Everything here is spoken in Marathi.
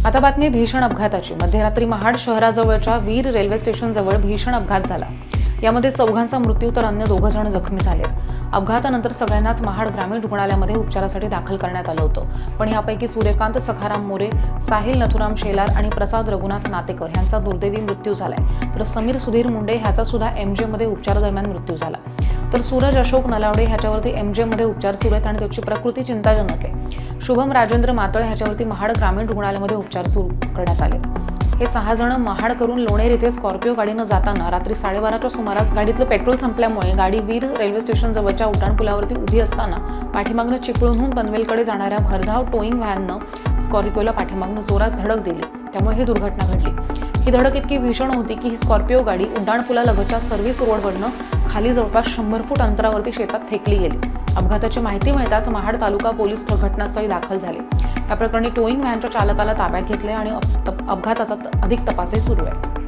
आता बातमी भीषण अपघाताची। मध्यरात्री महाड शहराजवळच्या वीर रेल्वे स्टेशन जवळ भीषण अपघात झाला। यामध्ये चौघांचा मृत्यू तर अन्य 2 जण जखमी झाले। अपघातानंतर सगळ्यांनाच महाड ग्रामीण रुग्णालयामध्ये उपचारासाठी दाखल करण्यात आलं होतं। पण यापैकी सूर्यकांत सखाराम मोरे, साहिल नथुराम शेलार आणि प्रसाद रघुनाथ नातेकर यांचा दुर्दैवी मृत्यू झालाय। तर समीर सुधीर मुंडे ह्याचा सुद्धा एमजे मध्ये उपचारादरम्यान मृत्यू झाला। तर सूरज अशोक नलावडे ह्याच्यावरती एमजे मध्ये उपचार सुरू आहेत आणि त्याची प्रकृती चिंताजनक आहे। शुभम राजेंद्र मातळ ह्याच्यावरती महाड ग्रामीण रुग्णालयामध्ये उपचार सुरू करण्यात आले। हे 6 जण महाड करून लोणेर येथे स्कॉर्पिओ गाडीनं जाताना रात्री 12:30च्या सुमारास गाडीतलं पेट्रोल संपल्यामुळे गाडी वीर रेल्वे स्टेशन जवळच्या उड्डाणपुलावरती उभी असताना पाठीमागनं चिपळूणहून पनवेलकडे जाणाऱ्या भरधाव टोईंग व्हॅननं स्कॉर्पिओला पाठीमागनं जोरात धडक दिली, त्यामुळे ही दुर्घटना घडली। ही धडक इतकी भीषण होती की ही स्कॉर्पिओ गाडी उड्डाणपुलालगतच्या सर्व्हिस रोडवरनं खाली जवळपास 100 फूट अंतरावरती शेतात फेकली गेली। अपघाताची माहिती मिळताच महाड तालुका पोलीस घटनास्थळी दाखल झाले। या प्रकरणी टोईंग व्हॅनच्या चालकाला ताब्यात घेतले आणि अपघाताचा अधिक तपासही सुरू आहे।